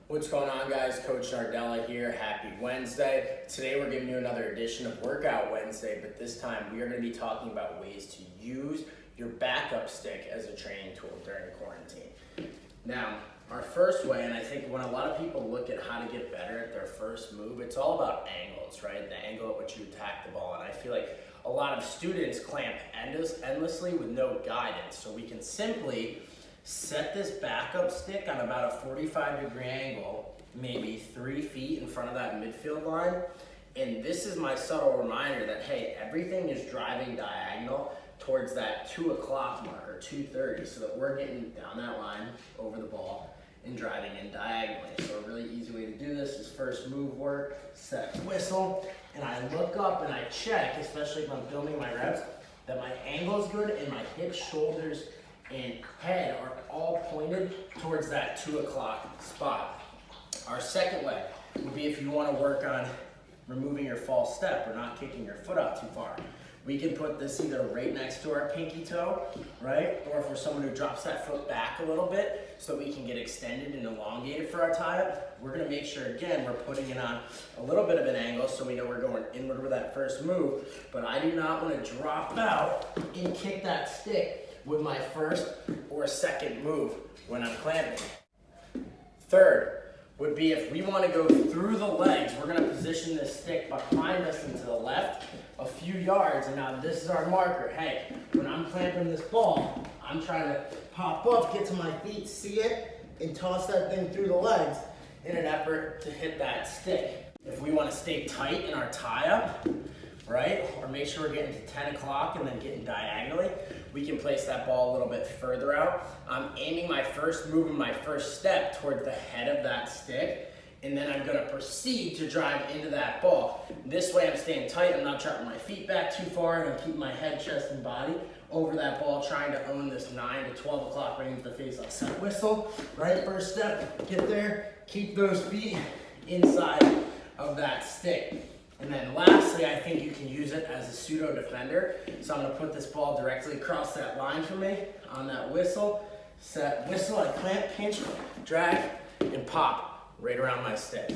What's going on, guys? Coach Nardella here. Happy Wednesday. Today we're giving you another edition of Workout Wednesday, but this time we are going to be talking about ways to use your backup stick as a training tool during quarantine. Now, our first way, and I think when a lot of people look at how to get better at their first move, it's all about angles, right? The angle at which you attack the ball. And I feel like a lot of students clamp endlessly with no guidance. So we can simply set this backup stick on about a 45-degree angle, maybe 3 feet in front of that midfield line. And this is my subtle reminder that, hey, everything is driving diagonal towards that 2 o'clock mark or 2:30, so that we're getting down that line over the ball and driving in diagonally. So a really easy way to do this is first move work, set whistle, and I look up and I check, especially if I'm filming my reps, that my angle's good and my hips, shoulders, and head are all pointed towards that 2 o'clock spot. Our second way would be if you want to work on removing your false step or not kicking your foot out too far. We can put this either right next to our pinky toe, right? Or for someone who drops that foot back a little bit so we can get extended and elongated for our tie-up, we're gonna make sure, again, we're putting it on a little bit of an angle so we know we're going inward with that first move, but I do not wanna drop out and kick that stick with my first or second move when I'm clamping. Third would be if we want to go through the legs, we're going to position this stick behind us and to the left a few yards, and now this is our marker. Hey, when I'm clamping this ball, I'm trying to pop up, get to my feet, see it, and toss that thing through the legs in an effort to hit that stick. If we want to stay tight in our tie-up, right, or make sure we're getting to 10 o'clock and then getting diagonally, we can place that ball a little bit further out. I'm aiming my first move and my first step towards the head of that stick, and then I'm gonna proceed to drive into that ball. This way I'm staying tight, I'm not dropping my feet back too far, and I'm keeping my head, chest, and body over that ball, trying to own this 9 to 12 o'clock range of the face. I'll set whistle, right, first step, get there, keep those feet inside of that stick. And then lastly, I think you can use it as a pseudo defender. So I'm gonna put this ball directly across that line for me on that whistle. Set whistle, I clamp, pinch, drag, and pop right around my stick.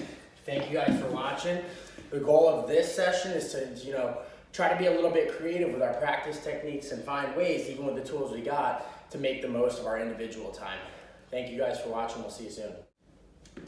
Thank you guys for watching. The goal of this session is to, try to be a little bit creative with our practice techniques and find ways, even with the tools we got, to make the most of our individual time. Thank you guys for watching. We'll see you soon.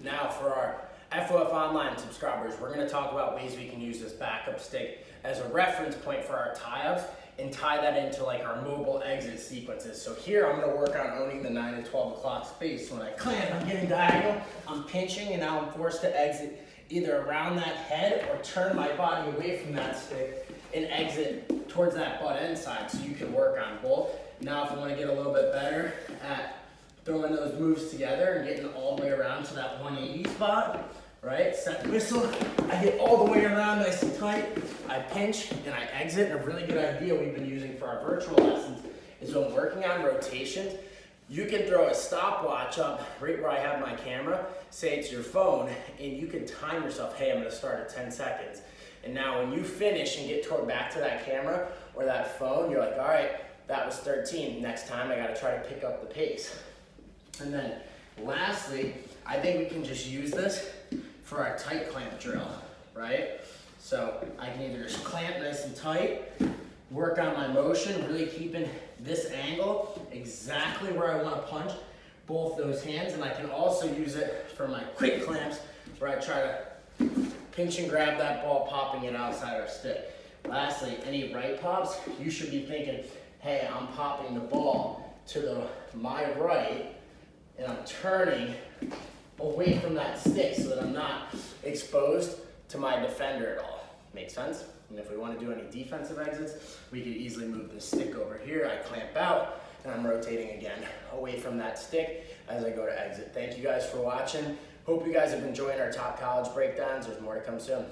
Now for our FOF Online subscribers, we're going to talk about ways we can use this backup stick as a reference point for our tie-ups and tie that into like our mobile exit sequences. So here I'm going to work on owning the 9 to 12 o'clock space. So when I clamp, I'm getting diagonal, I'm pinching, and now I'm forced to exit either around that head or turn my body away from that stick and exit towards that butt end side. So you can work on both. Now if I want to get a little bit better at throwing those moves together and getting all the way around to that 180 spot, right? Set whistle, I get all the way around nice and tight, I pinch and I exit. And a really good idea we've been using for our virtual lessons is when working on rotations, you can throw a stopwatch up right where I have my camera, say it's your phone, and you can time yourself, hey, I'm gonna start at 10 seconds. And now when you finish and get back to that camera or that phone, you're like, all right, that was 13. Next time I gotta try to pick up the pace. And then lastly, I think we can just use this for our tight clamp drill, right? So I can either just clamp nice and tight, work on my motion, really keeping this angle exactly where I want to punch both those hands, and I can also use it for my quick clamps where I try to pinch and grab that ball, popping it outside our stick. Lastly, any right pops, you should be thinking, hey, I'm popping the ball to my right, and I'm turning away from that stick so that I'm not exposed to my defender at all. Makes sense? And if we want to do any defensive exits, we could easily move the stick over here. I clamp out, and I'm rotating again away from that stick as I go to exit. Thank you guys for watching. Hope you guys have been enjoying our top college breakdowns. There's more to come soon.